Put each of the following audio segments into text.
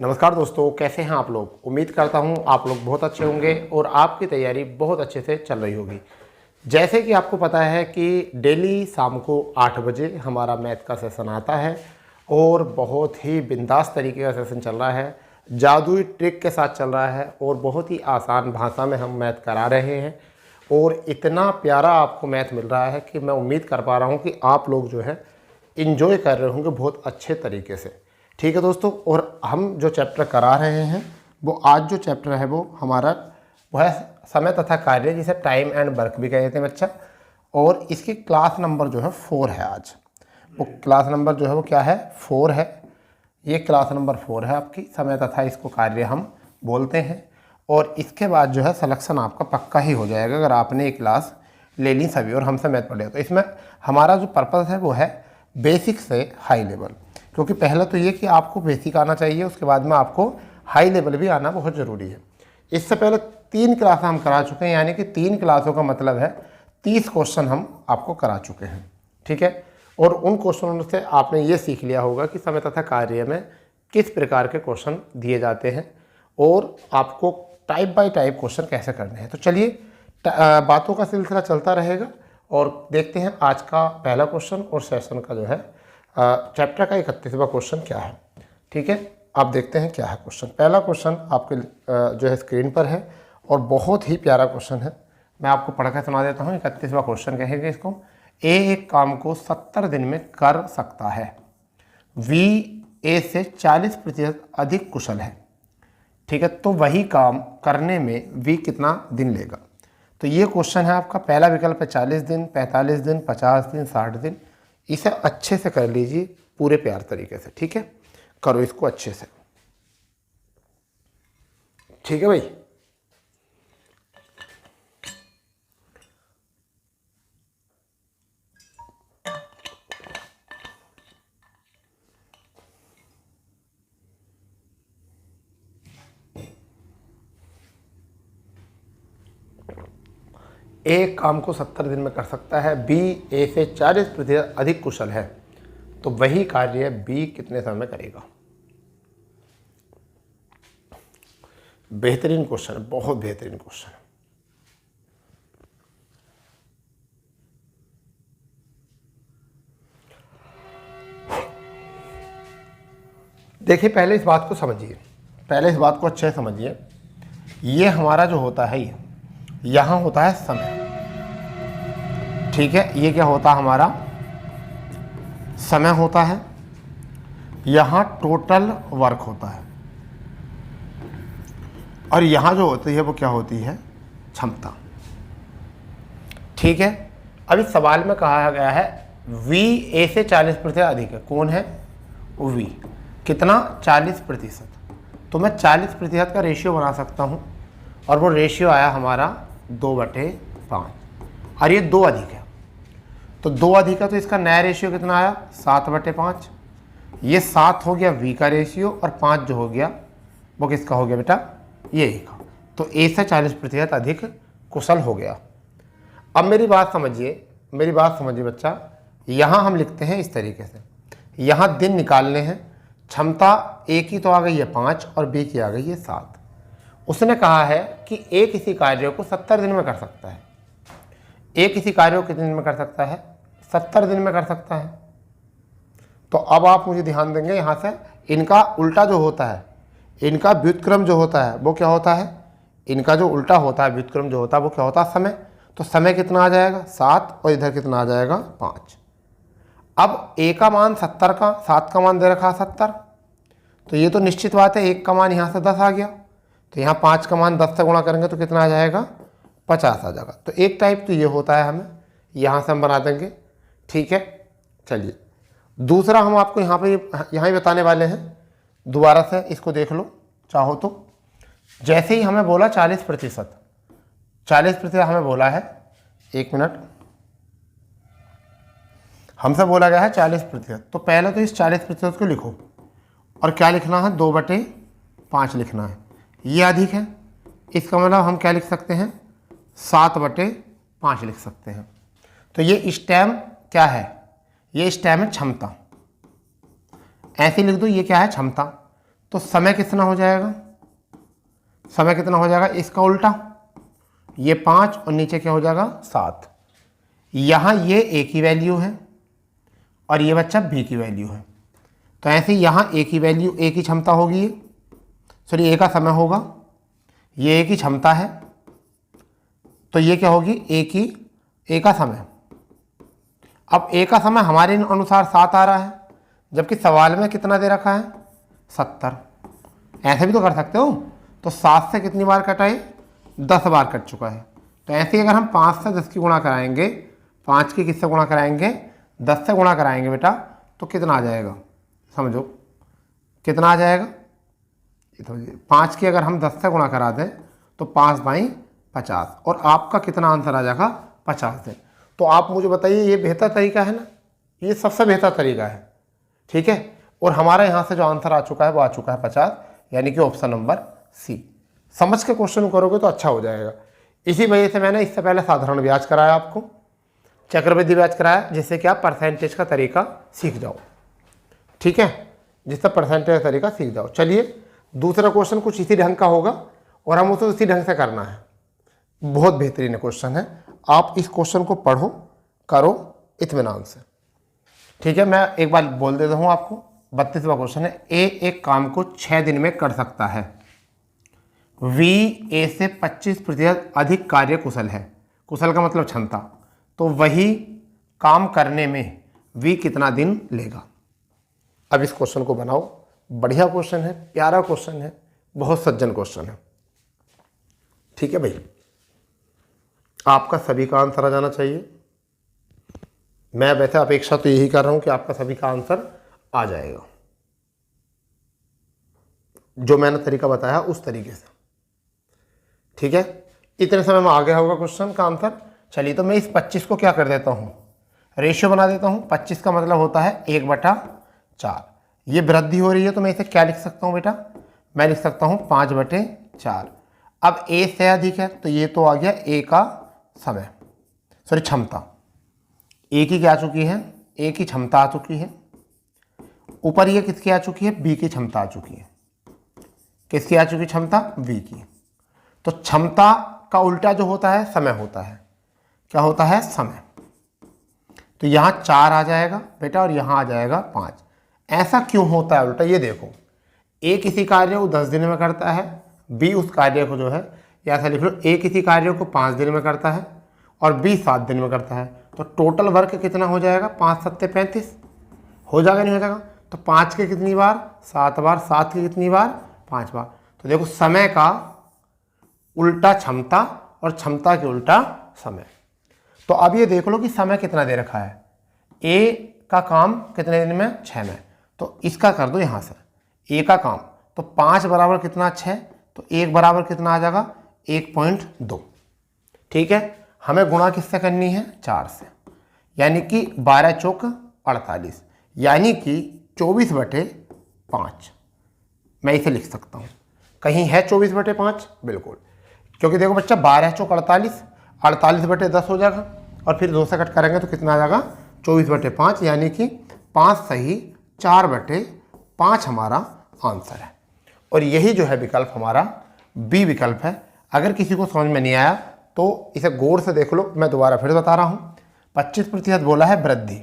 नमस्कार दोस्तों, कैसे हैं आप लोग। उम्मीद करता हूं आप लोग बहुत अच्छे होंगे और आपकी तैयारी बहुत अच्छे से चल रही होगी। जैसे कि आपको पता है कि डेली शाम को 8 बजे हमारा मैथ का सेशन आता है और बहुत ही बिंदास तरीके का सेशन चल रहा है, जादुई ट्रिक के साथ चल रहा है और बहुत ही आसान भाषा में हम मैथ करा रहे हैं और इतना प्यारा आपको मैथ मिल रहा है कि मैं उम्मीद कर पा रहा हूँ कि आप लोग जो है इन्जॉय कर रहे होंगे बहुत अच्छे तरीके से। ठीक है दोस्तों, और हम जो चैप्टर करा रहे हैं वो आज जो चैप्टर है वो हमारा वो है समय तथा कार्य, जिसे टाइम एंड वर्क भी कहते हैं बच्चा। और इसकी क्लास नंबर जो है 4 है। आज वो क्लास नंबर जो है वो क्या है, 4 है। ये क्लास नंबर 4 है आपकी, समय तथा इसको कार्य हम बोलते हैं। और इसके बाद जो है सिलेक्शन आपका पक्का ही हो जाएगा अगर आपने ये क्लास ले ली सभी और हमसे मैथ पढ़े। तो इसमें हमारा जो पर्पज़ है वो है बेसिक से हाई लेवल, क्योंकि पहला तो ये कि आपको बेसिक आना चाहिए, उसके बाद में आपको हाई लेवल भी आना बहुत ज़रूरी है। इससे पहले 3 क्लास हम करा चुके हैं, यानी कि 3 क्लासों का मतलब है 30 क्वेश्चन हम आपको करा चुके हैं। ठीक है, और उन क्वेश्चनों से आपने ये सीख लिया होगा कि समय तथा कार्य में किस प्रकार के क्वेश्चन दिए जाते हैं और आपको टाइप बाय टाइप क्वेश्चन कैसे करने हैं। तो चलिए बातों का सिलसिला चलता रहेगा और देखते हैं आज का पहला क्वेश्चन और सेशन का जो है चैप्टर का 31वां क्वेश्चन क्या है। ठीक है, आप देखते हैं क्या है क्वेश्चन। पहला क्वेश्चन आपके जो है स्क्रीन पर है और बहुत ही प्यारा क्वेश्चन है। मैं आपको पढ़कर सुना देता हूँ। 31वां क्वेश्चन कहेंगे इसको। ए एक काम को 70 दिन में कर सकता है, वी ए से 40% अधिक कुशल है। ठीक है, तो वही काम करने में वी कितना दिन लेगा। तो ये क्वेश्चन है आपका। पहला विकल्प है 40 दिन, 45 दिन, 50 दिन, 60 दिन। इसे अच्छे से कर लीजिए पूरे प्यार तरीके से। ठीक है, करो इसको अच्छे से। ठीक है भाई। एक काम को 70 दिन में कर सकता है, बी ए से 40% अधिक कुशल है, तो वही कार्य बी कितने समय में करेगा। बेहतरीन क्वेश्चन, बहुत बेहतरीन क्वेश्चन। देखिए, पहले इस बात को समझिए, पहले इस बात को अच्छे से समझिए। ये हमारा जो होता है, ये यहाँ होता है समय। ठीक है, ये क्या होता है हमारा समय होता है। यहाँ टोटल वर्क होता है और यहाँ जो होती है वो क्या होती है, क्षमता। ठीक है, अब इस सवाल में कहा गया है वी ए से 40% अधिक है। कौन है, वी। कितना, 40%। तो मैं 40% का रेशियो बना सकता हूँ और वो रेशियो आया हमारा 2/5 और ये 2 अधिक है। तो 2 अधिक है तो इसका नया रेशियो कितना आया, 7/5। ये 7 हो गया वी का रेशियो और 5 जो हो गया वो किसका हो गया बेटा, ये ए का। तो ए से 40% अधिक कुशल हो गया। अब मेरी बात समझिए, मेरी बात समझिए बच्चा। यहाँ हम लिखते हैं इस तरीके से, यहाँ दिन निकालने हैं। क्षमता ए की तो आ गई है 5 और बी की आ गई है 7। उसने कहा है कि ए किसी कार्य को 70 दिन में कर सकता है। ए किसी कार्य को कितने दिन में कर सकता है, 70 दिन में कर सकता है। तो अब आप मुझे ध्यान देंगे, यहाँ से इनका उल्टा जो होता है, इनका व्युत्क्रम जो होता है वो क्या होता है, इनका जो उल्टा होता है व्युत्क्रम जो होता है वो क्या होता है, समय। तो समय कितना आ जाएगा, 7 और इधर कितना आ जाएगा, 5। अब ए का मान 70 का, 7 का मान दे रखा 70। तो ये तो निश्चित बात है, 1 का मान यहाँ से 10 आ गया। तो यहाँ 5 का मान 10 से गुणा करेंगे तो कितना आ जाएगा, 50 आ जाएगा। तो एक टाइप तो ये होता है, हमें यहाँ से हम बना देंगे। ठीक है, चलिए दूसरा हम आपको यहाँ ही बताने वाले हैं। दोबारा से इसको देख लो चाहो तो। जैसे ही हमें बोला 40%, 40% हमें बोला है, 1 मिनट, हमसे बोला गया है 40%। तो पहले तो इस 40% को लिखो और क्या लिखना है, 2/5 लिखना है। ये अधिक है, इसका मतलब हम क्या लिख सकते हैं, 7/5 लिख सकते हैं। तो ये स्टेम क्या है, ये स्टेम है क्षमता। ऐसे लिख दो, ये क्या है, क्षमता। तो समय कितना हो जाएगा, समय कितना हो जाएगा इसका उल्टा, ये 5 और नीचे क्या हो जाएगा 7। यहाँ ये ए की वैल्यू है और ये बच्चा बी की वैल्यू है, तो ऐसे यहाँ ए की वैल्यू, ए की क्षमता होगी, ये सॉरी ए का समय होगा, ये ए की क्षमता है, तो ये क्या होगी ए का समय। अब ए का समय हमारे अनुसार 7 आ रहा है, जबकि सवाल में कितना दे रखा है 70। ऐसे भी तो कर सकते हो, तो 7 से कितनी बार कटा है 10 बार कट चुका है। तो ऐसे ही अगर हम 5 से 10 की गुणा कराएंगे, 5 की किससे गुणा कराएंगे 10 से गुणा कराएंगे बेटा, तो कितना आ जाएगा समझो, कितना आ जाएगा 5 की अगर हम 10 से गुणा करा दें तो 5 बाई 50, और आपका कितना आंसर आ जाएगा 50 है। तो आप मुझे बताइए ये बेहतर तरीका है ना, ये सबसे बेहतर तरीका है, ठीक है। और हमारा यहाँ से जो आंसर आ चुका है वो आ चुका है 50, यानी कि ऑप्शन नंबर सी। समझ के क्वेश्चन करोगे तो अच्छा हो जाएगा। इसी वजह से मैंने इससे पहले साधारण ब्याज कराया, आपको चक्रवृद्धि ब्याज कराया, जिससे कि आप परसेंटेज का तरीका सीख जाओ, ठीक है, जिससे परसेंटेज का तरीका सीख जाओ। चलिए दूसरा क्वेश्चन कुछ इसी ढंग का होगा और हम उसे उसी ढंग से करना है। बहुत बेहतरीन क्वेश्चन है, आप इस क्वेश्चन को पढ़ो करो इत्मीनान से, ठीक है। मैं एक बार बोल देता हूँ आपको, 32वां क्वेश्चन है, ए एक काम को 6 दिन में कर सकता है, वी ए से 25% अधिक कार्य कुशल है, कुशल का मतलब क्षमता, तो वही काम करने में वी कितना दिन लेगा। अब इस क्वेश्चन को बनाओ, बढ़िया क्वेश्चन है, प्यारा क्वेश्चन है, बहुत सज्जन क्वेश्चन है, ठीक है भाई। आपका सभी का आंसर आ जाना चाहिए। मैं वैसे अपेक्षा तो यही कर रहा हूं कि आपका सभी का आंसर आ जाएगा, जो मैंने तरीका बताया उस तरीके से, ठीक है। इतने समय में आ गया होगा क्वेश्चन का आंसर। चलिए तो मैं इस 25 को क्या कर देता हूं, रेशियो बना देता हूं। 25 का मतलब होता है 1/4। ये वृद्धि हो रही है तो मैं इसे क्या लिख सकता हूं बेटा, मैं लिख सकता हूं 5/4। अब ए से अधिक है तो ये तो आ गया ए का समय, सॉरी क्षमता। ए की क्या आ चुकी है, ए की क्षमता आ चुकी है। ऊपर ये किसकी आ चुकी है, बी की क्षमता आ चुकी है। किसकी आ चुकी क्षमता, वी की। तो क्षमता का उल्टा जो होता है समय होता है, क्या होता है समय। तो यहाँ 4 आ जाएगा बेटा और यहाँ आ जाएगा 5। ऐसा क्यों होता है उल्टा, ये देखो, ए किसी कार्य को 10 दिन में करता है, बी उस कार्य को जो है, या ऐसा लिख लो, ए किसी कार्य को 5 दिन में करता है और बी 7 दिन में करता है। तो टोटल वर्क कितना हो जाएगा, 5 7 35 हो जाएगा, नहीं हो जाएगा। तो 5 के कितनी बार 7 बार, 7 की कितनी बार 5 बार। तो देखो समय का उल्टा क्षमता और क्षमता के उल्टा समय। तो अब ये देख लो कि समय कितना दे रखा है, ए का काम कितने दिन में 6 में, तो इसका कर दो यहाँ से ए का काम, तो 5 बराबर कितना 6, तो 1 बराबर कितना आ जाएगा 1.2, ठीक है। हमें गुणा किससे करनी है 4 से, यानी कि 12 चौक 48, यानी कि 24/5 मैं इसे लिख सकता हूँ। कहीं है 24/5, बिल्कुल, क्योंकि देखो बच्चा 12 चौक 48, 48/10 हो जाएगा और फिर 2 से कट करेंगे तो कितना आ जाएगा 24/5, यानी कि 5 सही 4/5 हमारा आंसर है। और यही जो है विकल्प हमारा बी विकल्प है। अगर किसी को समझ में नहीं आया तो इसे गौर से देख लो, मैं दोबारा फिर बता रहा हूँ। 25% बोला है वृद्धि,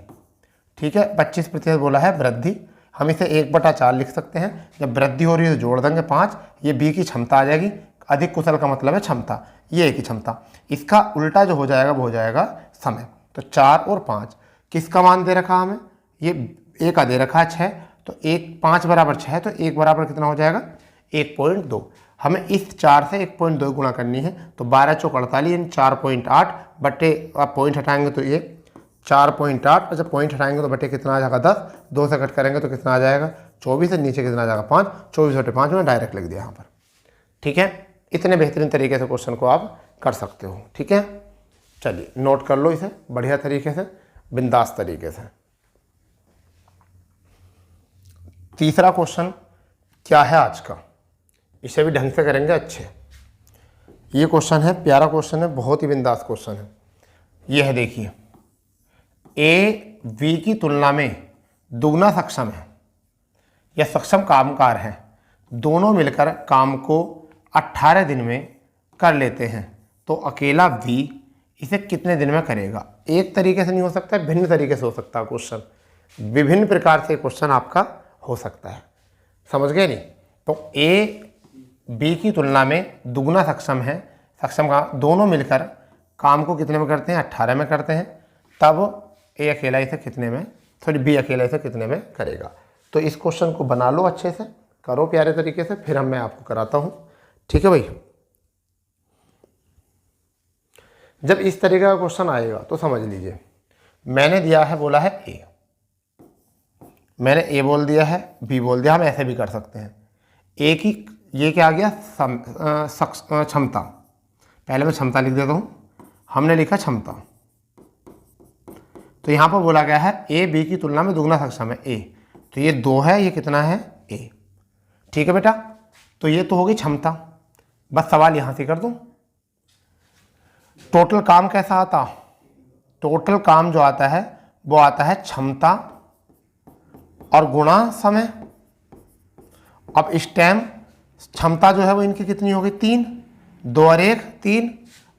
ठीक है, 25% बोला है वृद्धि, हम इसे 1/4 लिख सकते हैं। जब वृद्धि हो रही है तो जोड़ देंगे 5, ये बी की क्षमता आ जाएगी, अधिक कुशल का मतलब है क्षमता, ये ए की क्षमता। इसका उल्टा जो हो जाएगा वो हो जाएगा समय। तो 4 और 5 किसका मान दे रखा हमें, ये ए का दे रखा है 6, तो 5 बराबर 6, तो 1 बराबर कितना हो जाएगा 1.2। हमें इस 4 से 1.2 गुणा करनी है, तो 12 चौक 48 यानी 4.8 बटे, आप पॉइंट हटाएंगे तो ये 4.8, और जब पॉइंट हटाएंगे तो बटे कितना आ जाएगा 10, 2 से कट करेंगे तो कितना आ जाएगा 24, नीचे कितना आ जाएगा 5, 24/5 में डायरेक्ट लिख दिया यहाँ पर, ठीक है। इतने बेहतरीन तरीके से क्वेश्चन को आप कर सकते हो, ठीक है। चलिए नोट कर लो इसे बढ़िया तरीके से, बिंदास तरीके से। तीसरा क्वेश्चन क्या है आज का, इसे भी ढंग से करेंगे अच्छे। ये क्वेश्चन है, प्यारा क्वेश्चन है, बहुत ही बिंदास क्वेश्चन है। ये है देखिए, ए वी की तुलना में दुगना सक्षम है या सक्षम कामकार है, दोनों मिलकर काम को 18 दिन में कर लेते हैं तो अकेला बी इसे कितने दिन में करेगा। एक तरीके से नहीं हो सकता, भिन्न तरीके से हो सकता है क्वेश्चन, विभिन्न प्रकार से क्वेश्चन आपका हो सकता है। समझ गए नहीं। तो ए बी की तुलना में दुगना सक्षम है, सक्षम का दोनों मिलकर काम को कितने में करते हैं, 18 में करते हैं, तब ए अकेला इसे कितने में, सॉरी बी अकेला इसे कितने में करेगा। तो इस क्वेश्चन को बना लो, अच्छे से करो प्यारे तरीके से, फिर मैं आपको कराता हूँ। ठीक है भाई। जब इस तरीके का क्वेश्चन आएगा तो समझ लीजिए, मैंने दिया है, बोला है ए, मैंने ए बोल दिया है, बी बोल दिया, हम ऐसे भी कर सकते हैं। ए की ये क्या आ गया, क्षमता, पहले मैं क्षमता लिख देता हूँ, हमने लिखा क्षमता। तो यहाँ पर बोला गया है ए बी की तुलना में दुगना सक्षम है ए, तो ये 2 है, ये कितना है ए। ठीक है बेटा, तो ये तो होगी क्षमता। बस सवाल यहाँ से कर दूँ, टोटल काम कैसा आता, टोटल काम जो आता है वो आता है क्षमता और गुणा समय। अब इस टाइम क्षमता जो है वो इनकी कितनी होगी, 3, 2 और 1 3,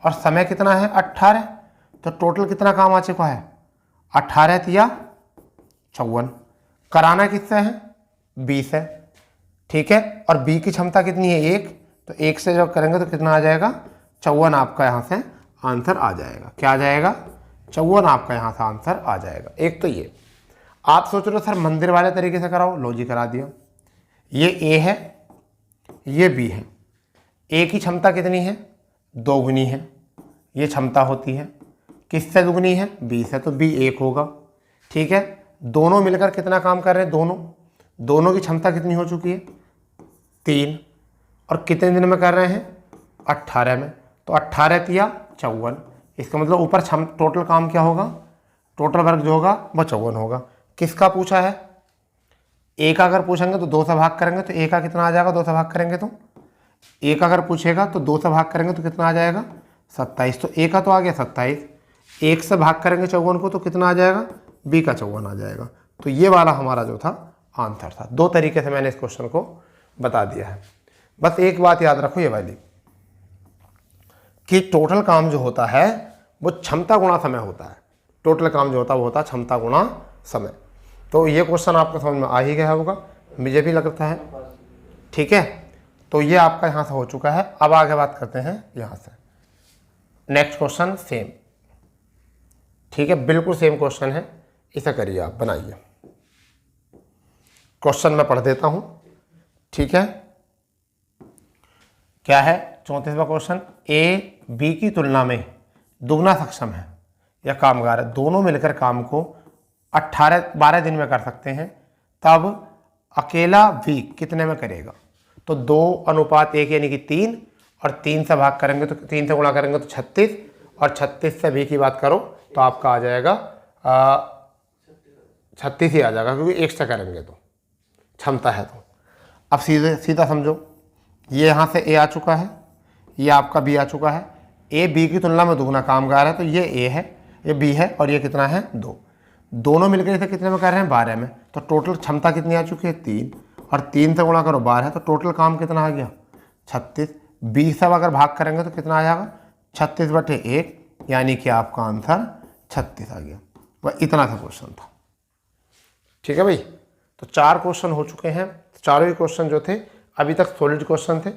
और समय कितना है 18। तो टोटल कितना काम आ चुका है, 18 या 54। कराना किससे है, 20 है। ठीक है, और बी की क्षमता कितनी है 1, तो 1 से जब करेंगे तो कितना आ जाएगा, 54 आपका यहाँ से आंसर आ जाएगा। क्या आ जाएगा, 54 आपका यहाँ से आंसर आ जाएगा। एक तो ये आप सोच रहे हो सर मंदिर वाले तरीके से कराओ, लो जी करा दिया। ये ए है, ये बी है। ए की क्षमता कितनी है, 2 गुनी है, ये क्षमता होती है, किससे दुगनी है, 20 से, तो बी 1 होगा। ठीक है, दोनों मिलकर कितना काम कर रहे हैं, दोनों की क्षमता कितनी हो चुकी है, 3, और कितने दिन में कर रहे हैं, 18 में, तो 18 या 54। इसका मतलब ऊपर टोटल काम क्या होगा, टोटल वर्क जो होगा वो 54 होगा। किसका पूछा है, ए का अगर पूछेंगे तो 2 से भाग करेंगे तो ए का कितना आ जाएगा, 2 से भाग करेंगे तो ए का अगर पूछेगा तो 2 से भाग करेंगे तो कितना आ जाएगा, 27। तो ए का तो आ गया 27, 1 से भाग करेंगे 54 को तो कितना आ जाएगा, बी का 54 आ जाएगा। तो ये वाला हमारा जो था आंसर था। 2 तरीके से मैंने इस क्वेश्चन को बता दिया है। बस एक बात याद रखो ये वाली, कि टोटल काम जो होता है वो क्षमता गुणा समय होता है। टोटल काम जो होता है वो होता है क्षमता गुणा समय। तो ये क्वेश्चन आपको समझ में आ ही गया होगा, मुझे भी लगता है। ठीक है, तो ये आपका यहाँ से हो चुका है। अब आगे बात करते हैं यहाँ से, नेक्स्ट क्वेश्चन सेम। ठीक है, बिल्कुल सेम क्वेश्चन है, इसे करिए आप, बनाइए। क्वेश्चन मैं पढ़ देता हूँ। ठीक है, क्या है 34वां क्वेश्चन, ए बी की तुलना में दुगना सक्षम है या कामगार है, दोनों मिलकर काम को 12 दिन में कर सकते हैं, तब अकेला बी कितने में करेगा। तो 2:1 यानी कि 3, और 3 से भाग करेंगे तो 3 से गुणा करेंगे तो 36, और 36 से बी की बात करो तो आपका आ जाएगा 36 ही आ जाएगा, क्योंकि 1 से करेंगे तो क्षमता है। तो अब सीधा समझो, ये यहाँ से ए आ चुका है, ये आपका बी आ चुका है। ए बी की तुलना में दुगना कामगार है, तो ये ए है, ये बी है, और ये कितना है 2। दोनों मिलकर इसे कितने में कर रहे हैं, 12 में। तो टोटल क्षमता कितनी आ चुकी है, 3, और 3 से गुणा करो 12, तो टोटल काम कितना आ गया, 36। 20 से अगर भाग करेंगे तो कितना आ जाएगा, 36/1, यानी कि आपका आंसर 36 आ गया। वह इतना सा क्वेश्चन था। ठीक है भाई, तो 4 क्वेश्चन हो चुके हैं। चारों ही क्वेश्चन जो थे अभी तक सॉलिड क्वेश्चन थे।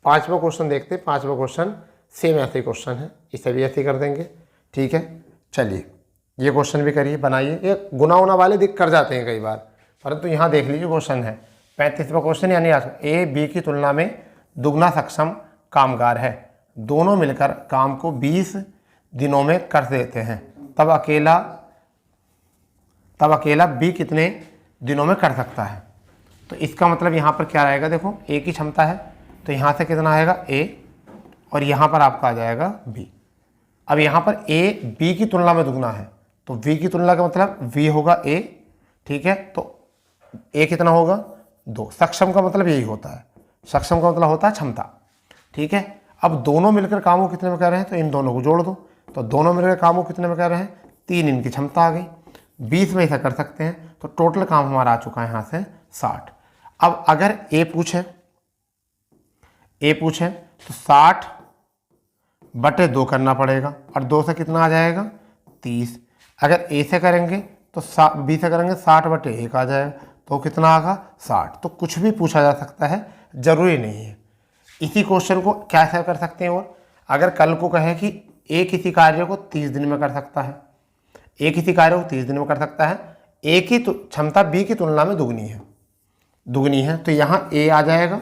5वां क्वेश्चन देखते, 5वां क्वेश्चन सेम ऐसे क्वेश्चन है, इसे भी ऐसे ही कर देंगे। ठीक है, चलिए ये क्वेश्चन भी करिए, बनाइए। ये गुना उना वाले दिख कर जाते हैं कई बार, परंतु यहाँ देख लीजिए क्वेश्चन है 35वां क्वेश्चन, यानी ए बी की तुलना में दुगना सक्षम कामगार है, दोनों मिलकर काम को 20 दिनों में कर देते हैं, तब अकेला बी कितने दिनों में कर सकता है। तो इसका मतलब यहाँ पर क्या रहेगा, देखो ए की क्षमता है तो यहाँ से कितना आएगा ए, और यहाँ पर आपका आ जाएगा बी। अब यहाँ पर ए बी की तुलना में दुगना है, तो बी की तुलना का मतलब वी होगा ए। ठीक है, तो ए कितना होगा 2। सक्षम का मतलब यही होता है, सक्षम का मतलब होता है क्षमता। ठीक है, अब दोनों मिलकर काम को कितने में कर रहे हैं, तो इन दोनों को जोड़ दो, तो दोनों मिलकर काम को कितने में कर रहे हैं, 3, इनकी क्षमता आ गई, 20 में ऐसा कर सकते हैं। तो टोटल काम हमारा आ चुका है यहाँ से 60। अब अगर ए पूछे ए पूछे तो 60/2 करना पड़ेगा, और 2 से कितना आ जाएगा 30। अगर ए से करेंगे तो बी से करेंगे 60/1 आ जाएगा, तो कितना आएगा 60। तो कुछ भी पूछा जा सकता है, जरूरी नहीं है। इसी क्वेश्चन को कैसे कर सकते हैं, और अगर कल को कहे कि ए किसी कार्य को 30 दिन में कर सकता है, ए किसी कार्य को 30 दिन में कर सकता है, ए की क्षमता बी की तुलना में दुगनी है, तो यहाँ ए आ जाएगा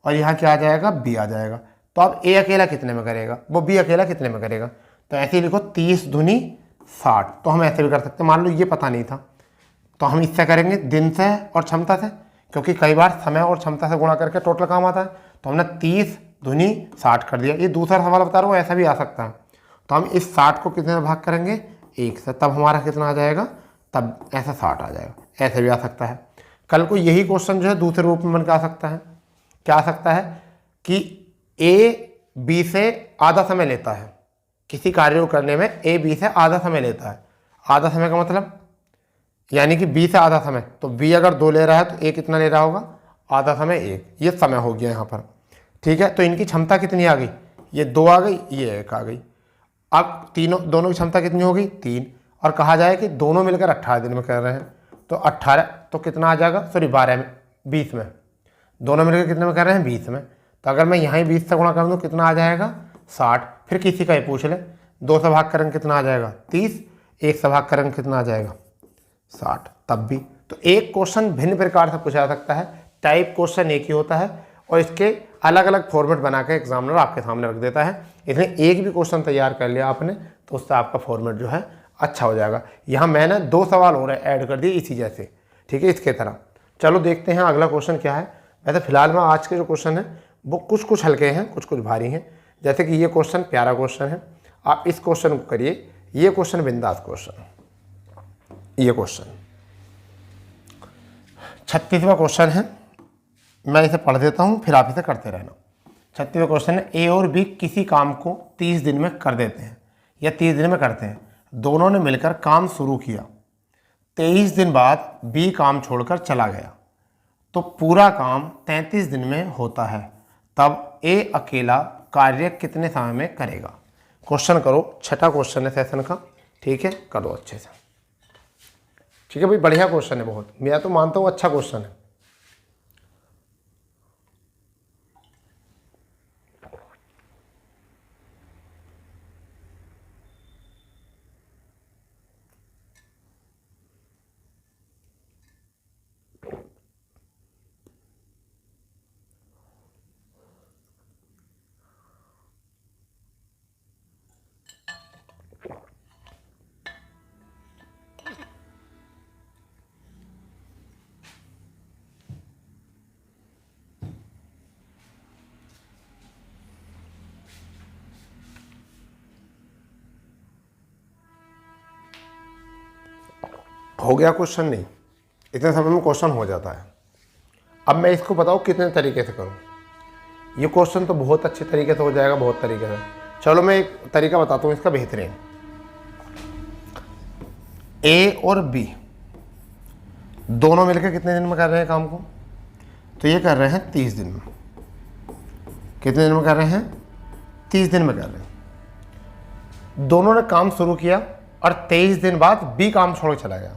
और यहाँ क्या आ जाएगा, बी आ जाएगा। तो अब ए अकेला कितने में करेगा, वो बी अकेला कितने में करेगा, तो ऐसे ही लिखो 30 दूनी 60। तो हम ऐसे भी कर सकते हैं, मान लो ये पता नहीं था तो हम इससे करेंगे दिन से और क्षमता से, क्योंकि कई बार समय और क्षमता से गुणा करके टोटल काम आता है। तो हमने 30 दूनी 60 कर दिया। ये दूसरा सवाल बता रहा हूँ, ऐसा भी आ सकता है। तो हम इस 60 को कितने में भाग करेंगे, 1 से, तब हमारा कितना आ जाएगा, तब ऐसा 60 आ जाएगा। ऐसे भी आ सकता है। कल को यही क्वेश्चन जो है दूसरे रूप में बन के आ सकता है। क्या आ सकता है कि ए बी से आधा समय लेता है, किसी कार्य को करने में ए बी से आधा समय लेता है। आधा समय का मतलब यानी कि बी से आधा समय, तो बी अगर 2 ले रहा है तो ए कितना ले रहा होगा, आधा समय 1। ये समय हो गया यहाँ पर, ठीक है। तो इनकी क्षमता कितनी आ गई, ये 2 आ गई, ये 1 आ गई। अब दोनों की क्षमता कितनी हो गई, 3। और कहा जाए कि दोनों मिलकर 18 दिन में कर रहे हैं, तो 18 तो कितना आ जाएगा, सॉरी 12 में, 20 में। दोनों मिलकर कितने में कर रहे हैं, 20 में। तो अगर मैं यहाँ 20 से गुणा कर दूँ कितना आ जाएगा, 60। फिर किसी का ही पूछ ले, 2 से भाग करेंगे कितना आ जाएगा, 30। 1 से भाग करेंगे कितना आ जाएगा, 60। तब भी तो एक क्वेश्चन भिन्न प्रकार से पूछा जा सकता है, टाइप क्वेश्चन एक ही होता है, और इसके अलग अलग फॉर्मेट बना के एग्जामिनर आपके सामने रख देता है। इसलिए एक भी क्वेश्चन तैयार कर लिया आपने तो उससे आपका फॉर्मेट जो है अच्छा हो जाएगा। यहाँ मैंने 2 सवाल और ऐड कर दिए इसी जैसे, ठीक है, इसके तरह। चलो देखते हैं अगला क्वेश्चन क्या है। वैसे फिलहाल में आज के जो क्वेश्चन है वो कुछ हल्के हैं, कुछ भारी हैं। जैसे कि ये क्वेश्चन प्यारा क्वेश्चन है, आप इस क्वेश्चन को करिए। ये क्वेश्चन बिंदास क्वेश्चन है। ये क्वेश्चन 36वां क्वेश्चन है, मैं इसे पढ़ देता हूँ फिर आप इसे करते रहना। 36वां क्वेश्चन है, ए और बी किसी काम को 30 दिन में कर देते हैं या 30 दिन में करते हैं। दोनों ने मिलकर काम शुरू किया, 23 दिन बाद बी काम छोड़कर चला गया, तो पूरा काम 33 दिन में होता है। तब ए अकेला कार्य कितने समय में करेगा। क्वेश्चन करो, छठा क्वेश्चन है सेशन का, ठीक है, करो अच्छे से। ठीक है भाई, बढ़िया क्वेश्चन है बहुत, मैं तो मानता हूँ अच्छा क्वेश्चन है। हो गया क्वेश्चन, नहीं इतने समय में क्वेश्चन हो जाता है। अब मैं इसको बताऊँ कितने तरीके से करूँ। ये क्वेश्चन तो बहुत अच्छे तरीके से हो जाएगा, बहुत तरीके से। चलो मैं एक तरीका बताता हूँ इसका बेहतरीन। ए और बी दोनों मिलकर कितने दिन में कर रहे हैं काम को, तो ये कर रहे हैं 30 दिन में। कितने दिन में कर रहे हैं, 30 दिन में कर रहे हैं। दोनों ने काम शुरू किया और 23 दिन बाद बी काम छोड़ चला गया।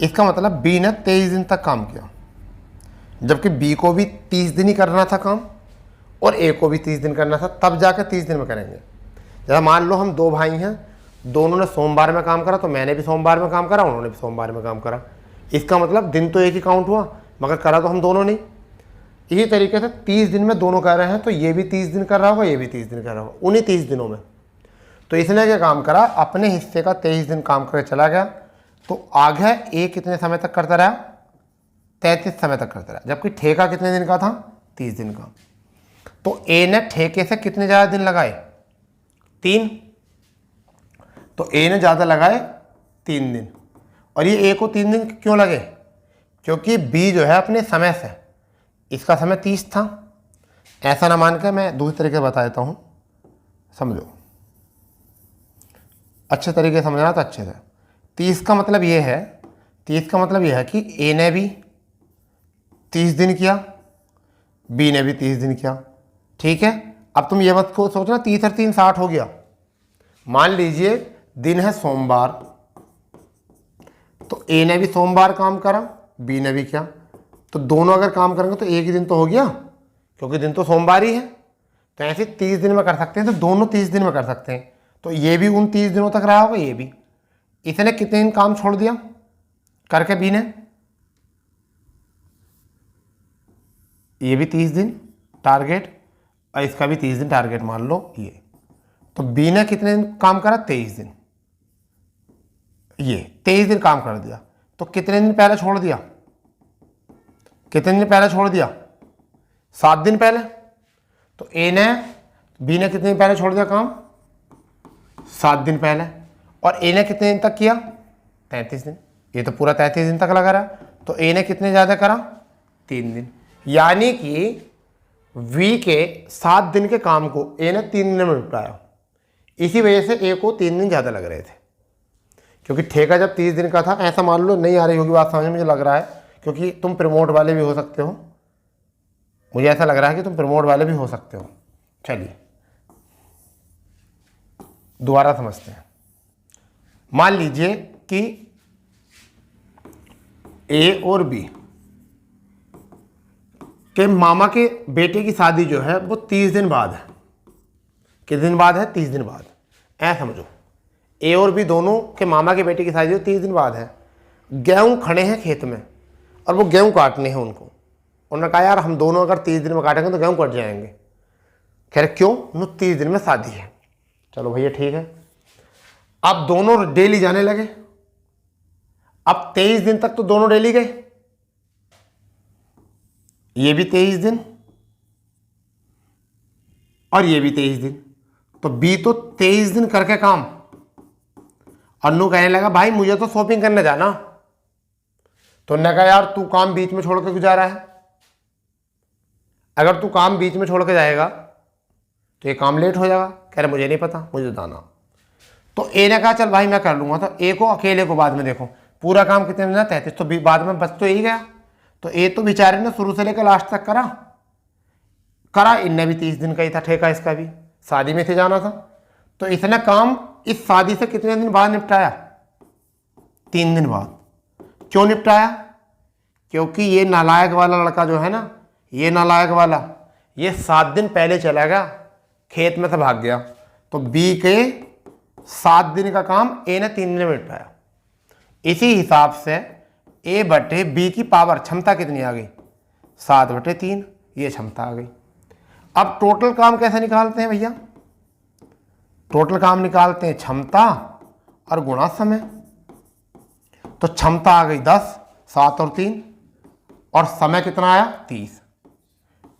इसका मतलब बी ने 23 दिन तक काम किया, जबकि बी को भी 30 दिन ही करना था काम और ए को भी 30 दिन करना था, तब जाकर 30 दिन में करेंगे। जैसा मान लो हम 2 भाई हैं, दोनों ने सोमवार में काम करा, तो मैंने भी सोमवार में काम करा, उन्होंने भी सोमवार में काम करा। इसका मतलब दिन तो एक ही काउंट हुआ, मगर करा तो हम दोनों नहीं। इसी तरीके से 30 दिन में दोनों कर रहे हैं, तो ये भी 30 दिन कर रहा होगा, ये भी 30 दिन कर रहा होगा, उन्हीं 30 दिनों में। तो इसने क्या काम करा, अपने हिस्से का 23 दिन काम करके चला गया, तो आगे ए कितने समय तक करता रहा, 33 समय तक करता रहा, जबकि ठेका कितने दिन का था, 30 दिन का। तो ए ने ठेके से कितने ज़्यादा दिन लगाए, 3। तो ए ने ज़्यादा लगाए 3 दिन, और ये ए को 3 दिन क्यों लगे, क्योंकि बी जो है अपने समय से, इसका समय 30 था। ऐसा ना मान के मैं दूसरे तरीके से बता देता हूँ, समझो अच्छे तरीके से समझना तो अच्छे से। 30 का मतलब ये है, 30 का मतलब ये है कि ए ने भी 30 दिन किया, बी ने भी 30 दिन किया, ठीक है। अब तुम ये मत को सोचना 30 और 3 60 हो गया। मान लीजिए दिन है सोमवार, तो ए ने भी सोमवार काम करा, बी ने भी क्या, तो दोनों अगर काम करेंगे तो एक ही दिन तो हो गया, क्योंकि दिन तो सोमवार ही है। तो ऐसे 30 दिन में कर सकते हैं, तो दोनों 30 दिन में कर सकते हैं। तो ये भी उन 30 दिनों तक रहा होगा, ये भी। इसने कितने दिन काम छोड़ दिया करके बी ने, ये भी 30 दिन टारगेट, और इसका भी 30 दिन टारगेट मान लो ये। तो बी ने कितने दिन काम करा, 23 दिन, ये 23 दिन काम कर दिया। तो कितने दिन पहले छोड़ दिया, कितने दिन पहले छोड़ दिया, 7 दिन पहले। तो ए ने, बी ने कितने दिन पहले छोड़ दिया काम, 7 दिन पहले। और ए ने कितने दिन तक किया, 33 दिन। ये तो पूरा 33 दिन तक लगा रहा। तो ए ने कितने ज़्यादा करा, 3 दिन। यानी कि वी के 7 दिन के काम को ए ने 3 दिन में निपटाया। इसी वजह से ए को 3 दिन ज़्यादा लग रहे थे, क्योंकि ठेका जब 30 दिन का था। ऐसा मान लो, नहीं आ रही होगी बात समझ में, मुझे लग रहा है, क्योंकि तुम प्रमोट वाले भी हो सकते हो। मुझे ऐसा लग रहा है कि तुम प्रमोट वाले भी हो सकते हो। चलिए दोबारा समझते हैं। मान लीजिए कि ए और बी के मामा के बेटे की शादी जो है वो 30 दिन बाद है। कितने दिन बाद है, 30 दिन बाद। ऐ समझो, ए और बी दोनों के मामा के बेटे की शादी जो 30 दिन बाद है। गेहूं खड़े हैं खेत में, और वो गेहूं काटने हैं उनको। उन्होंने कहा यार हम दोनों अगर 30 दिन में काटेंगे तो गेहूं कट जाएंगे। कह रहे क्यों, 30 दिन में शादी है। चलो भैया ठीक है। अब दोनों डेली जाने लगे। अब 23 दिन तक तो दोनों डेली गए, ये भी 23 दिन और ये भी 23 दिन। तो बी तो 23 दिन करके काम। अन्नू कहने लगा भाई मुझे तो शॉपिंग करने जाना। तो उन्होंने कहा यार तू काम बीच में छोड़ के गुजारा है, अगर तू काम बीच में छोड़ के जाएगा तो ये काम लेट हो जाएगा। कह रहे मुझे नहीं पता, मुझे जाना। तो ए ने कहा चल भाई मैं कर लूंगा। तो ए को अकेले को बाद में देखो, पूरा काम कितने दिन, 33, तो बाद में बच तो यही गया। तो ए तो बेचारे ने शुरू से लेकर लास्ट तक करा। इनने भी 30 दिन का ही था ठेका, इसका भी शादी में से जाना था। तो इसने काम इस शादी से कितने दिन बाद निपटाया, 3 दिन बाद। क्यों निपटाया, क्योंकि ये नालायक वाला लड़का जो है ना, ये नालायक वाला, ये 7 दिन पहले चला गया, खेत में से भाग गया। तो बी के 7 दिन का काम ए ने 3 दिन में निपटाया। इसी हिसाब से ए बटे बी की पावर, क्षमता कितनी आ गई, 7/3, ये क्षमता आ गई। अब टोटल काम कैसे निकालते हैं भैया, टोटल काम निकालते हैं क्षमता और गुणा समय। तो क्षमता आ गई 10, 7 और 3, और समय कितना आया 30।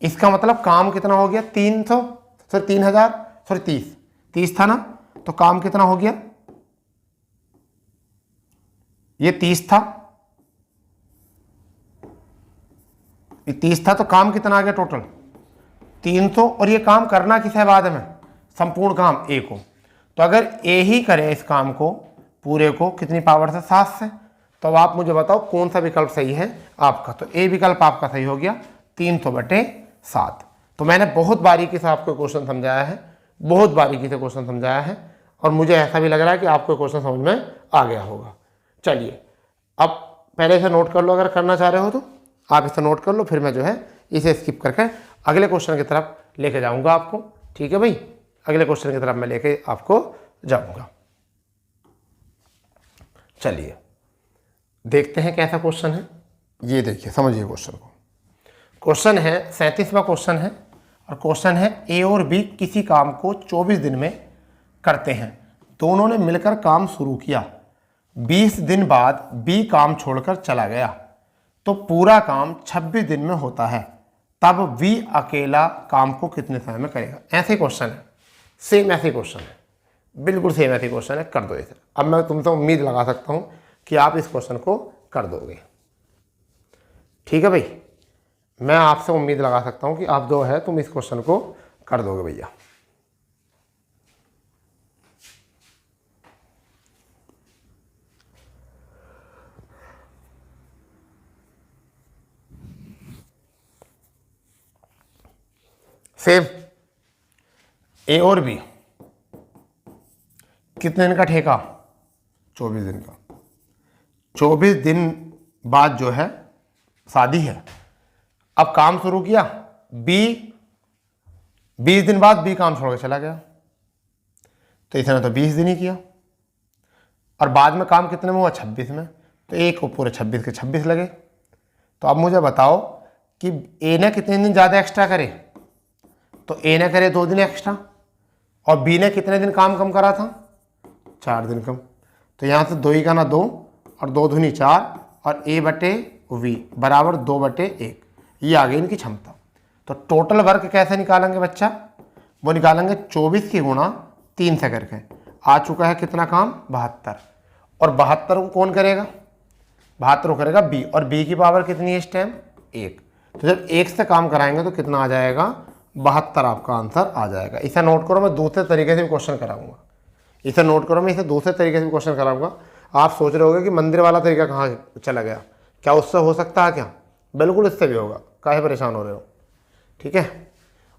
इसका मतलब काम कितना हो गया, 300 सॉरी 3000 सॉरी 30 था ना। तो काम कितना हो गया, ये 30 था, ये 30 था। तो काम कितना आ गया टोटल 300। और ये काम करना किस है बाद में, संपूर्ण काम ए को। तो अगर ए ही करे इस काम को पूरे को कितनी पावर से, 7 से। तो अब आप मुझे बताओ कौन सा विकल्प सही है आपका। तो ए विकल्प आपका सही हो गया, 300/7। तो मैंने बहुत बारीकी से आपको क्वेश्चन समझाया है, बहुत बारीकी से क्वेश्चन समझाया है, और मुझे ऐसा भी लग रहा है कि आपको क्वेश्चन समझ में आ गया होगा। चलिए अब पहले से नोट कर लो, अगर करना चाह रहे हो तो आप इसे नोट कर लो, फिर मैं जो है इसे स्किप करके अगले क्वेश्चन की तरफ लेके जाऊंगा आपको। ठीक है भाई, अगले क्वेश्चन की तरफ मैं लेके आपको जाऊंगा। चलिए देखते हैं कैसा क्वेश्चन है। ये देखिए समझिए क्वेश्चन को। क्वेश्चन है 37वां क्वेश्चन है, और क्वेश्चन है ए और बी किसी काम को 24 दिन में करते हैं। दोनों ने मिलकर काम शुरू किया, 20 दिन बाद बी काम छोड़कर चला गया, तो पूरा काम 26 दिन में होता है। तब बी अकेला काम को कितने समय में करेगा। ऐसे क्वेश्चन है, सेम ऐसे क्वेश्चन है, बिल्कुल सेम ऐसे क्वेश्चन है। कर दो इसे। अब मैं तुमसे उम्मीद लगा सकता हूं कि आप इस क्वेश्चन को कर दोगे। ठीक है भाई, मैं आपसे उम्मीद लगा सकता हूं कि आप जो है तुम इस क्वेश्चन को कर दोगे भैया। सेम ए और बी, कितने दिन का ठेका? 24 दिन का। 24 दिन बाद जो है शादी है। अब काम शुरू किया, बी 20 दिन बाद बी काम छोड़ के चला गया, तो इसने तो 20 दिन ही किया, और बाद में काम कितने में हुआ? 26 में, तो एक को पूरे 26 के 26 लगे। तो अब मुझे बताओ कि ए ने कितने दिन ज़्यादा एक्स्ट्रा करे? तो ए ने करे 2 दिन एक्स्ट्रा, और बी ने कितने दिन काम कम करा था? 4 दिन कम। तो यहाँ से 2 ही का ना 2 और 2 दूनी 4, और ए बटे वी बराबर 2/1, ये आ गई इनकी क्षमता। तो टोटल वर्क कैसे निकालेंगे बच्चा? वो निकालेंगे 24 की गुणा 3 से करके। आ चुका है कितना काम? 72, और 72 को कौन करेगा? 72 को करेगा बी, और बी की पावर कितनी है इस टाइम? 1। तो जब 1 से काम कराएंगे तो कितना आ जाएगा? 72 आपका आंसर आ जाएगा। इसे नोट करो, मैं दूसरे तरीके से भी क्वेश्चन कराऊंगा। इसे नोट करो, मैं इसे दूसरे तरीके से भी क्वेश्चन कराऊंगा। आप सोच रहे होगे कि मंदिर वाला तरीका कहाँ चला गया, क्या उससे हो सकता है क्या? बिल्कुल इससे भी होगा, काहे परेशान हो रहे हो? ठीक है,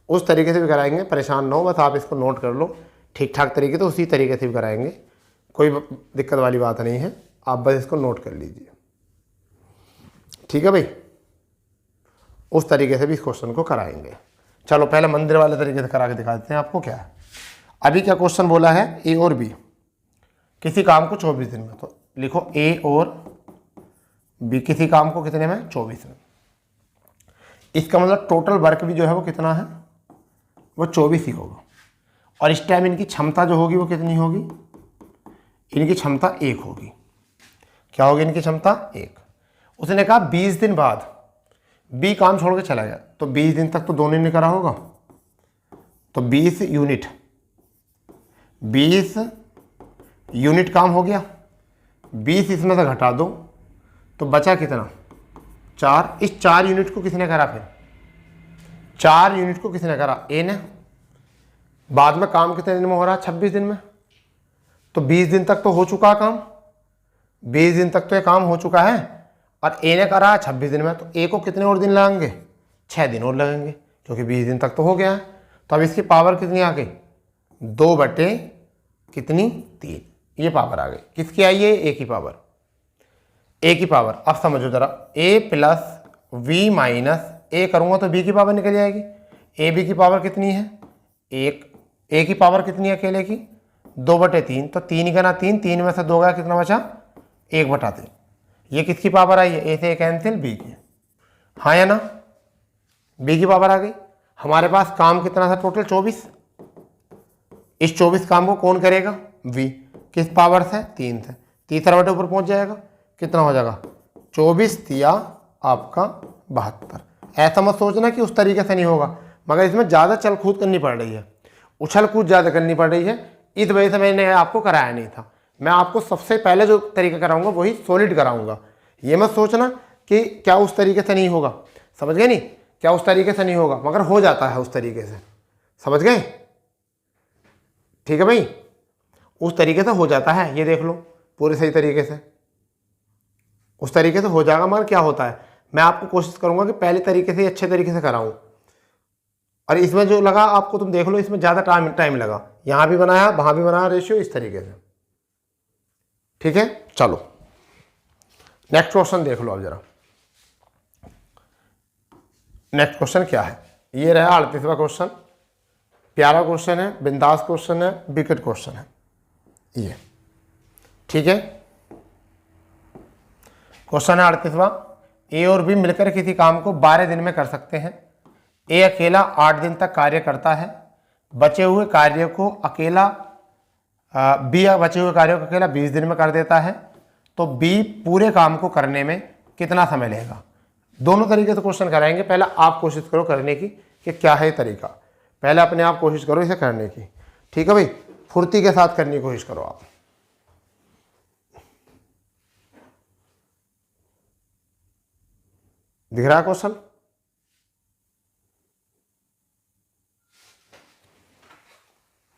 उस तरीके से भी कराएंगे, परेशान ना हो, बस आप इसको नोट कर लो ठीक ठाक तरीके, तो उसी तरीके से भी कराएंगे, कोई दिक्कत वाली बात नहीं है, आप बस इसको नोट कर लीजिए। ठीक है भाई, उस तरीके से भी इस क्वेश्चन को कराएंगे। चलो पहले मंदिर वाले तरीके से करा के दिखा देते हैं आपको क्या है। अभी क्या क्वेश्चन बोला है? ए और बी किसी काम को 24 दिन में, तो लिखो ए और बी किसी काम को कितने में? 24 में। इसका मतलब टोटल वर्क भी जो है वो कितना है? वो 24 ही होगा, और इस टाइम इनकी क्षमता जो होगी वो कितनी होगी? इनकी क्षमता 1 होगी। क्या होगी इनकी क्षमता? 1। उसने कहा 20 दिन बाद बी काम छोड़ के चला गया, तो 20 दिन तक तो दोनों ने करा होगा, तो 20 यूनिट काम हो गया। 20 इसमें से घटा दो तो बचा कितना? 4। इस 4 यूनिट को किसने करा? फिर 4 यूनिट को किसने करा? ए ने। बाद में काम कितने दिन में हो रहा है? 26 दिन में। तो 20 दिन तक तो हो चुका काम, 20 दिन तक तो ये काम हो चुका है, और ए ने करा 26 दिन में, तो ए को कितने और दिन लगेंगे? 6 दिन और लगेंगे, क्योंकि 20 दिन तक तो हो गया है। तो अब इसकी पावर कितनी आ गई? 2/3 ये पावर आ गई। किसकी आई है? ए की पावर। ए की पावर, अब समझो जरा, ए प्लस वी माइनस ए करूँगा तो बी की पावर निकल जाएगी। ए बी की पावर कितनी है? 1। ए की पावर कितनी है अकेले की? 2/3, तो 3 का ना 3, 3 में से 2 गया, कितना बचा? 1/3। ये किसकी पावर आई है? ए से कैंसिल, बी की। हाँ या ना? बी की पावर आ गई। हमारे पास काम कितना था टोटल? 24। इस 24 काम को कौन करेगा? वी। किस पावर से? 3 से। तीसरा बटे ऊपर पहुंच जाएगा, कितना हो जाएगा? 24 दिया आपका 72। ऐसा मत सोचना कि उस तरीके से नहीं होगा, मगर इसमें ज़्यादा चल कूद करनी पड़ रही है, उछल कूद ज़्यादा करनी पड़ रही है, इस वजह से मैंने आपको कराया नहीं था। मैं आपको सबसे पहले जो तरीका कराऊंगा वही सॉलिड कराऊंगा। ये मत सोचना कि क्या उस तरीके से नहीं होगा, समझ गए नहीं? क्या उस तरीके से नहीं होगा, मगर हो जाता है उस तरीके से, समझ गए? ठीक है भाई, उस तरीके से हो जाता है, ये देख लो पूरे सही तरीके से उस तरीके से हो जाएगा। मगर क्या होता है, मैं आपको कोशिश करूंगा कि पहले तरीके से अच्छे तरीके से कराऊं, और इसमें जो लगा आपको, तुम देख लो, इसमें ज़्यादा टाइम लगा, यहाँ भी बनाया वहाँ भी बनाया रेशियो इस तरीके से। ठीक है, चलो नेक्स्ट क्वेश्चन देख लो अब जरा। नेक्स्ट क्वेश्चन क्या है? ये रहा 38वां क्वेश्चन। प्यारा क्वेश्चन है, बिंदास क्वेश्चन है, विकेट क्वेश्चन है ये। ठीक है, क्वेश्चन है 38वां। ए और बी मिलकर किसी काम को 12 दिन में कर सकते हैं। ए अकेला 8 दिन तक कार्य करता है, बचे हुए कार्य को अकेला बचे हुए कार्यों को अकेला 20 दिन में कर देता है, तो बी पूरे काम को करने में कितना समय लेगा? दोनों तरीके से क्वेश्चन कराएंगे। पहले आप कोशिश करो करने की कि क्या है तरीका, पहले अपने आप कोशिश करो इसे करने की। ठीक है भाई, फुर्ती के साथ करने की कोशिश करो आप। दिख रहा है क्वेश्चन?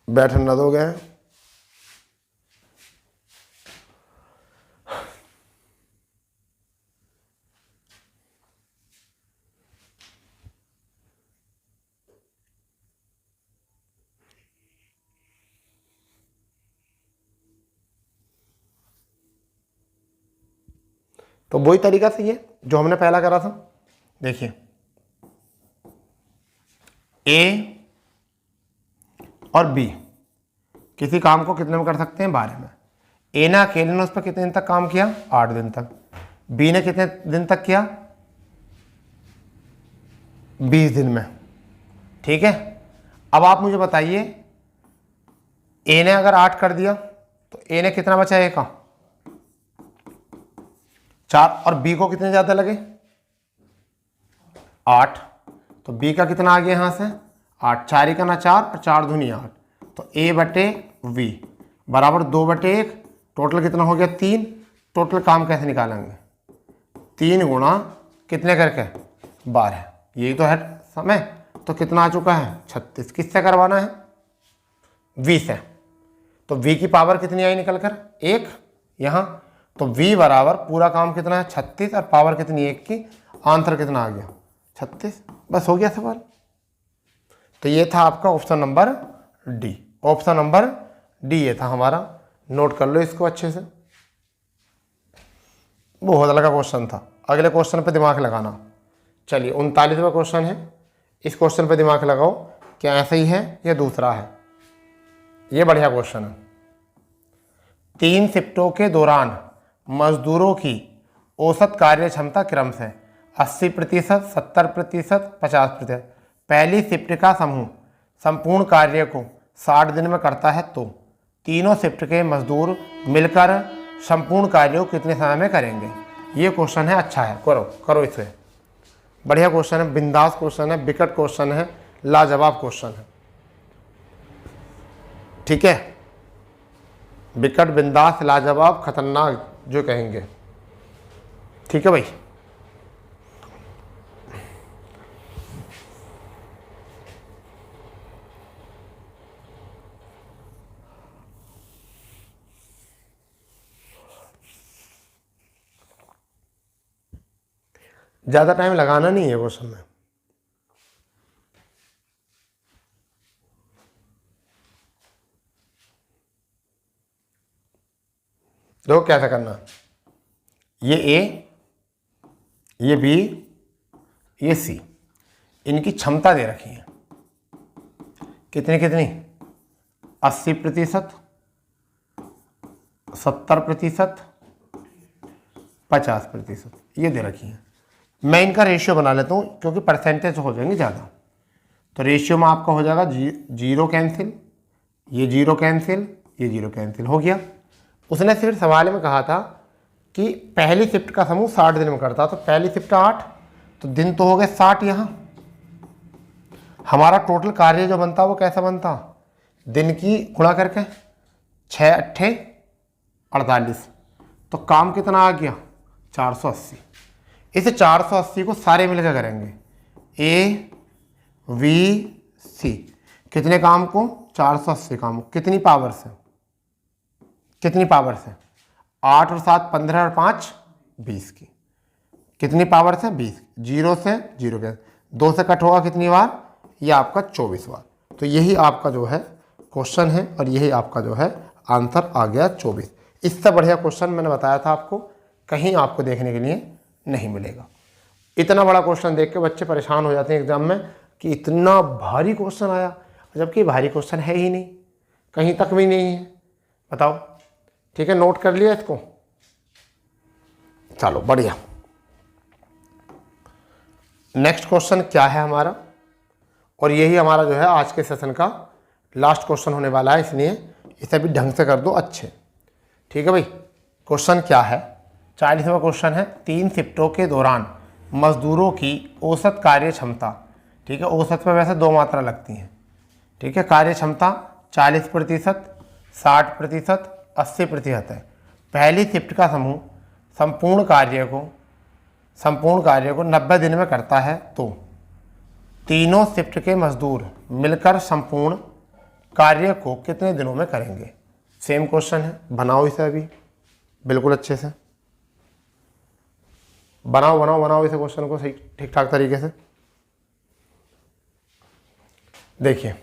बैठन न दोगे? तो वही तरीका सही है जो हमने पहला करा था। देखिए ए और बी किसी काम को कितने में कर सकते हैं, 12 में। ए ने अकेले ने उस पर कितने दिन तक काम किया, 8 दिन तक। बी ने कितने दिन तक किया, 20 दिन में। ठीक है, अब आप मुझे बताइए ए ने अगर 8 कर दिया तो ए ने कितना बचा, ए का 4, और बी को कितने ज्यादा लगे, 8। तो बी का कितना आ गया यहां से 8, 4 का ना 4 और 4 दूनी 8, तो ए बटे वी बराबर 2/1। टोटल कितना हो गया 3। टोटल काम कैसे निकालेंगे, 3 गुणा कितने करके 12, यही तो है समय। तो कितना आ चुका है 36। किससे करवाना है, v से। तो v की पावर कितनी आई निकल कर 1 यहाँ। तो v बराबर पूरा काम कितना है 36 और पावर कितनी 1 की, आंसर कितना आ गया 36। बस हो गया सवाल। तो ये था आपका option number D. Option number D ये था हमारा, नोट कर लो इसको अच्छे से। बहुत लगा क्वेश्चन था। अगले क्वेश्चन पे दिमाग लगाना। चलिए 39वां क्वेश्चन है। इस क्वेश्चन पे दिमाग लगाओ, क्या ऐसा ही है या दूसरा है। ये बढ़िया क्वेश्चन है। 3 शिफ्टों के दौरान मजदूरों की औसत कार्य क्षमता क्रम से 80%, 70%, 50%। पहली शिफ्ट का समूह संपूर्ण कार्य को 60 दिन में करता है तो तीनों शिफ्ट के मजदूर मिलकर संपूर्ण कार्य को कितने समय में करेंगे। ये क्वेश्चन है, अच्छा है, करो करो इसे। बढ़िया क्वेश्चन है, बिंदास क्वेश्चन है, विकट क्वेश्चन है, लाजवाब क्वेश्चन है। ठीक है, विकट, बिंदास, लाजवाब, खतरनाक जो कहेंगे। ठीक है भाई। ज्यादा टाइम लगाना नहीं है क्वेश्चन में। देखो कैसा करना, ये ए, ये बी, ये सी, इनकी क्षमता दे रखी है कितनी कितनी, 80%, 70%, 50%, ये दे रखी है। मैं इनका रेशियो बना लेता हूँ क्योंकि परसेंटेज हो जाएंगे ज़्यादा। तो रेशियो में आपका हो जाएगा 0 कैंसिल, ये 0 कैंसिल, ये 0 कैंसिल हो गया। उसने सिर्फ सवाल में कहा था कि पहली शिफ्ट का समूह 60 दिन में करता, तो पहली शिफ्ट 8, तो दिन तो हो गए 60। यहाँ हमारा टोटल कार्य जो बनता वो कैसा बनता, दिन की गुणा करके 6 अट्ठे 48, तो काम कितना आ गया 480। इसे 480 को सारे मिलकर करेंगे, ए वी सी, कितने काम को 480 काम को, कितनी पावर से, कितनी पावर से, 8 और 7 15 और 5 20 की, कितनी पावर से 20, 0 से 0 के 2 से कट होगा कितनी बार, ये आपका 24 बार। तो यही आपका जो है क्वेश्चन है और यही आपका जो है आंसर आ गया 24। इससे बढ़िया क्वेश्चन मैंने बताया था आपको, कहीं आपको देखने के लिए नहीं मिलेगा। इतना बड़ा क्वेश्चन देख के बच्चे परेशान हो जाते हैं एग्जाम में कि इतना भारी क्वेश्चन आया, जबकि भारी क्वेश्चन है ही नहीं, कहीं तक भी नहीं है। बताओ, ठीक है, नोट कर लिया इसको। चलो बढ़िया। नेक्स्ट क्वेश्चन क्या है हमारा, और यही हमारा जो है आज के सेशन का लास्ट क्वेश्चन होने वाला है, इसलिए इसे भी ढंग से कर दो अच्छे। ठीक है भाई, क्वेश्चन क्या है, 40वां क्वेश्चन है। 3 शिफ्टों के दौरान मजदूरों की औसत कार्य क्षमता, ठीक है, औसत में वैसे 2 मात्रा लगती हैं, ठीक है, कार्य क्षमता 40%, 60%, 80% है। पहली शिफ्ट का समूह संपूर्ण कार्य को 90 दिन में करता है तो तीनों शिफ्ट के मजदूर मिलकर संपूर्ण कार्य को कितने दिनों में करेंगे। सेम क्वेश्चन है, बनाओ इसे अभी बिल्कुल अच्छे से, बनाओ इसे क्वेश्चन को सही ठीक ठाक तरीके से। देखिए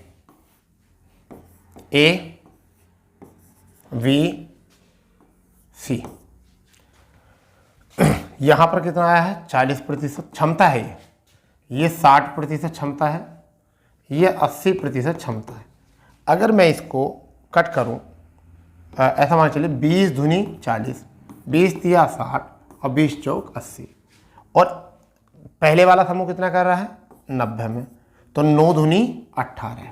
ए वी सी, यहाँ पर कितना आया है 40% क्षमता है, ये 60% क्षमता है, ये 80% क्षमता है। अगर मैं इसको कट करूँ, ऐसा मान चलिए 20 दूनी 40, 20 तिया 60 और 20 चौक 80, और पहले वाला समूह कितना कर रहा है 90 में, तो 9 दूनी 18,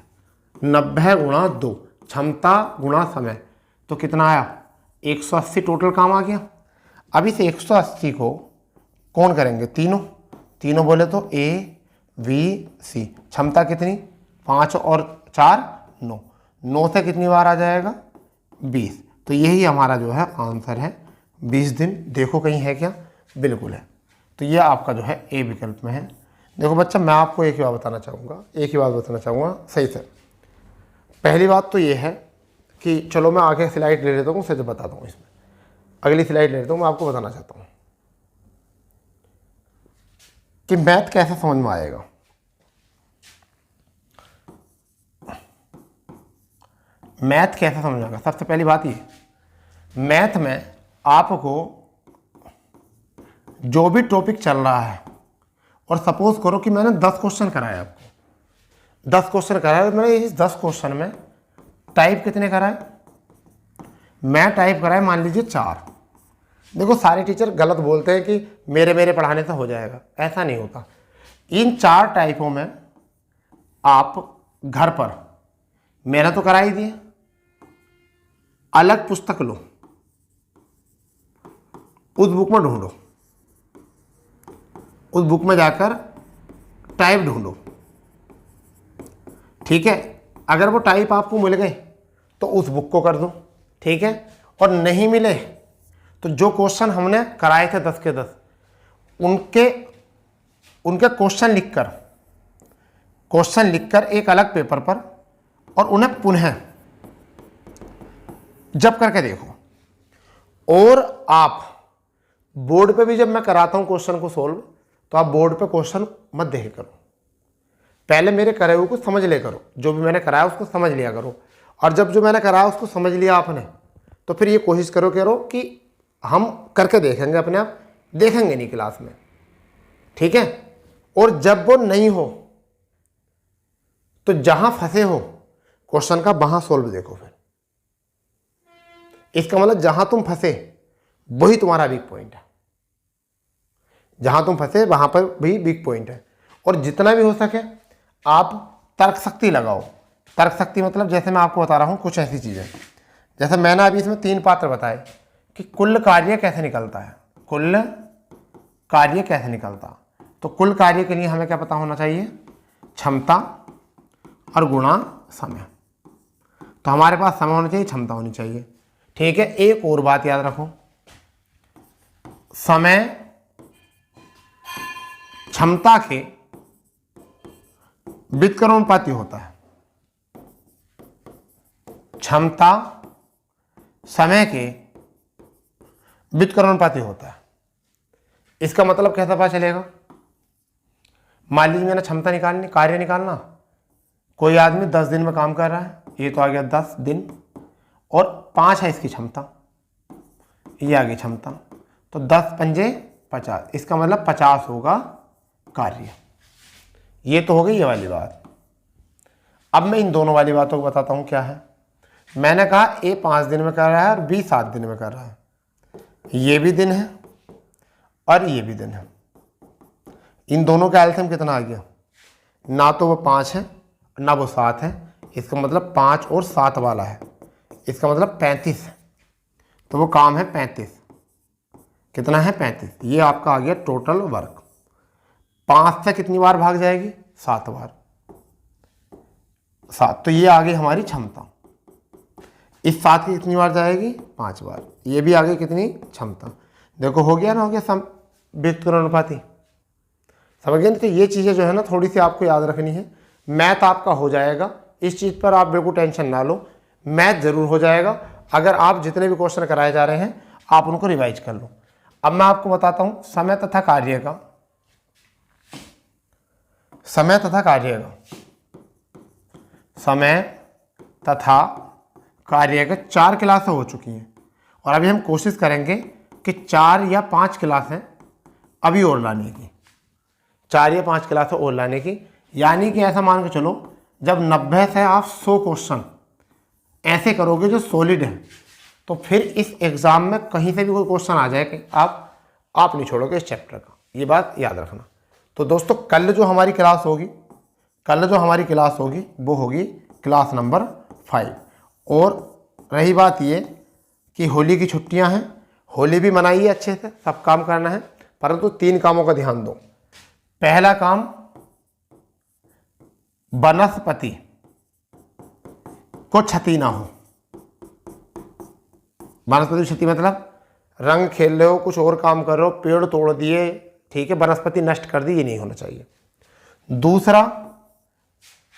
90 गुणा 2 क्षमता गुणा समय, तो कितना आया 180 टोटल काम आ गया। अब इस 180 को कौन करेंगे, तीनों बोले तो ए बी सी। क्षमता कितनी 5 और 4 9, 9 से कितनी बार आ जाएगा 20, तो यही हमारा जो है आंसर है 20 दिन। देखो कहीं है क्या, बिल्कुल है, तो ये आपका जो है ए विकल्प में है। देखो बच्चा, मैं आपको एक ही बात बताना चाहूँगा सही से। पहली बात तो ये है कि चलो मैं आगे स्लाइड ले लेता हूँ, सही से बताता हूँ। इसमें अगली स्लाइड ले लेता हूँ, मैं आपको बताना चाहता हूँ कि मैथ कैसे समझ में आएगा। मैथ कैसे समझ में आएगा, सबसे पहली बात ये, मैथ में आपको जो भी टॉपिक चल रहा है, और सपोज करो कि मैंने 10 क्वेश्चन कराए, आपको 10 क्वेश्चन कराए, मैंने इस 10 क्वेश्चन में टाइप कितने कराए, मैं टाइप कराए मान लीजिए 4। देखो सारे टीचर गलत बोलते हैं कि मेरे पढ़ाने से हो जाएगा, ऐसा नहीं होता। इन 4 टाइपों में आप घर पर, मैंने तो करा ही दिए, अलग पुस्तक लो, उस बुक में ढूंढो, उस बुक में जाकर टाइप ढूंढो, ठीक है। अगर वो टाइप आपको मिल गए तो उस बुक को कर दो, ठीक है। और नहीं मिले तो जो क्वेश्चन हमने कराए थे 10 के 10, उनके क्वेश्चन लिखकर एक अलग पेपर पर, और उन्हें पुनः जब करके देखो। और आप बोर्ड पे भी, जब मैं कराता हूं क्वेश्चन को सोल्व, तो आप बोर्ड पे क्वेश्चन मत देखे करो, पहले मेरे करे हुए को समझ ले करो, जो भी मैंने कराया उसको समझ लिया करो। और जब जो मैंने कराया उसको समझ लिया आपने, तो फिर ये कोशिश करो कि हम करके देखेंगे, अपने आप देखेंगे नहीं क्लास में, ठीक है। और जब वो नहीं हो तो जहां फंसे हो क्वेश्चन का वहां सोल्व देखो। फिर इसका मतलब जहां तुम फंसे वही तुम्हारा वीक पॉइंट है, जहां तुम फंसे वहां पर भी वीक पॉइंट है। और जितना भी हो सके आप तर्क शक्ति लगाओ। तर्क शक्ति मतलब जैसे मैं आपको बता रहा हूं कुछ ऐसी चीजें, जैसे मैंने अभी इसमें 3 पात्र बताए कि कुल कार्य कैसे निकलता है, कुल कार्य कैसे निकलता। तो कुल कार्य के लिए हमें क्या पता होना चाहिए, क्षमता और गुणा समय। तो हमारे पास समय होना चाहिए, क्षमता होनी चाहिए, ठीक है। एक और बात याद रखो, समय क्षमता के व्युत्क्रमानुपाती होता है, क्षमता समय के व्युत्क्रमानुपाती होता है। इसका मतलब कैसा पता चलेगा, मान लीजिए मैंने क्षमता निकालनी, कार्य निकालना, कोई आदमी 10 दिन में काम कर रहा है, ये तो आ गया 10 दिन, और 5 है इसकी क्षमता, ये आ गई क्षमता, तो 10 पंजे 50, इसका मतलब 50 होगा कार्य। ये तो हो गई ये वाली बात। अब मैं इन दोनों वाली बातों को बताता हूं क्या है। मैंने कहा ए 5 दिन में कर रहा है और बी 7 दिन में कर रहा है, ये भी दिन है और ये भी दिन है। इन दोनों का एलसीएम कितना आ गया, ना तो वो 5 है ना वो 7 है, इसका मतलब 5 और 7 वाला है, इसका मतलब 35 है, तो वो काम है 35। कितना है 35, ये आपका आ गया टोटल वर्क। 5 से कितनी बार भाग जाएगी, 7 बार, 7, तो ये आ गई हमारी क्षमता। इस 7 की कितनी बार जाएगी, 5 बार, ये भी आ गई कितनी क्षमता। देखो हो गया ना, हो गया व्युत्क्रमानुपाती, समझ गए। तो ये चीज़ें जो है ना थोड़ी सी आपको याद रखनी है। मैथ आपका हो जाएगा, इस चीज़ पर आप बिल्कुल टेंशन ना लो, मैथ जरूर हो जाएगा। अगर आप जितने भी क्वेश्चन कराए जा रहे हैं आप उनको रिवाइज कर लो। अब मैं आपको बताता हूं समय तथा कार्य का, समय तथा कार्य का 4 क्लासें हो चुकी हैं, और अभी हम कोशिश करेंगे कि 4 या 5 क्लासें अभी और लाने की, 4 या 5 क्लास और लाने की। यानी कि ऐसा मान के चलो, जब 90 से आप 100 क्वेश्चन ऐसे करोगे जो सॉलिड है, तो फिर इस एग्ज़ाम में कहीं से भी कोई क्वेश्चन आ जाए कि आप नहीं छोड़ोगे इस चैप्टर का, ये बात याद रखना। तो दोस्तों कल जो हमारी क्लास होगी वो होगी क्लास नंबर 5। और रही बात ये कि होली की छुट्टियां हैं, होली भी मनाइए अच्छे से, सब काम करना है, परंतु 3 कामों का ध्यान दो। पहला काम, वनस्पति को क्षति ना हो। वनस्पति क्षति मतलब रंग खेल रहे हो, कुछ और काम कर रहे हो, पेड़ तोड़ दिए, ठीक है, वनस्पति नष्ट कर दी, ये नहीं होना चाहिए। दूसरा,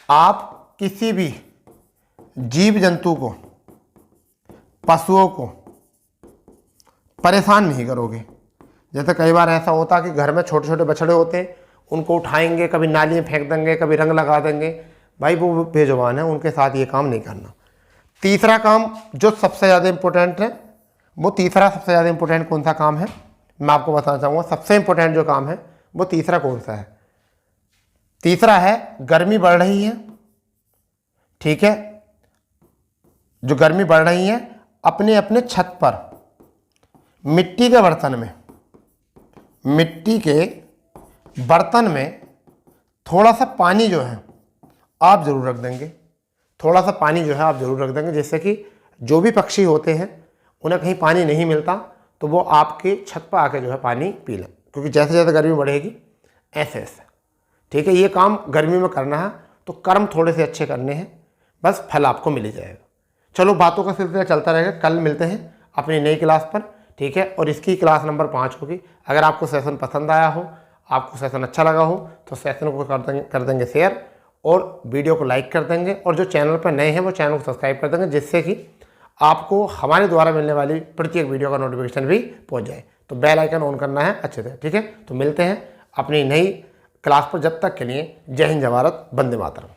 आप किसी भी जीव जंतु को, पशुओं को परेशान नहीं करोगे। जैसे कई बार ऐसा होता है कि घर में छोटे छोटे बछड़े होते हैं, उनको उठाएंगे, कभी नाली में फेंक देंगे, कभी रंग लगा देंगे, भाई वो बेजुबान है, उनके साथ ये काम नहीं करना। तीसरा काम जो सबसे ज़्यादा इम्पोर्टेंट है, वो तीसरा सबसे ज़्यादा इम्पोर्टेंट कौन सा काम है, मैं आपको बताना चाहूँगा। सबसे इम्पोर्टेंट जो काम है वो तीसरा कौन सा है? तीसरा है, गर्मी बढ़ रही है, ठीक है, जो गर्मी बढ़ रही है, अपने अपने छत पर मिट्टी के बर्तन में थोड़ा सा पानी जो है आप ज़रूर रख देंगे। थोड़ा सा पानी जो है आप ज़रूर रख देंगे, जिससे कि जो भी पक्षी होते हैं उन्हें कहीं पानी नहीं मिलता तो वो आपके छत पर आके जो है पानी पी लें, क्योंकि जैसे जैसे गर्मी बढ़ेगी ऐसे ऐसे, ठीक है। ये काम गर्मी में करना है, तो कर्म थोड़े से अच्छे करने हैं, बस फल आपको मिल ही जाएगा। चलो, बातों का सिलसिला चलता रहेगा, कल मिलते हैं अपनी नई क्लास पर, ठीक है। और इसकी क्लास नंबर 5 होगी। अगर आपको सेशन पसंद आया हो, आपको सेशन अच्छा लगा हो, तो सेशन को कर देंगे शेयर और वीडियो को लाइक कर देंगे, और जो चैनल पर नए हैं वो चैनल को सब्सक्राइब कर देंगे, जिससे कि आपको हमारे द्वारा मिलने वाली प्रत्येक वीडियो का नोटिफिकेशन भी पहुंच जाए। तो बेल आइकन ऑन करना है अच्छे से, ठीक है। तो मिलते हैं अपनी नई क्लास पर, जब तक के लिए जय हिंद, जय भारत, वंदे मातरम।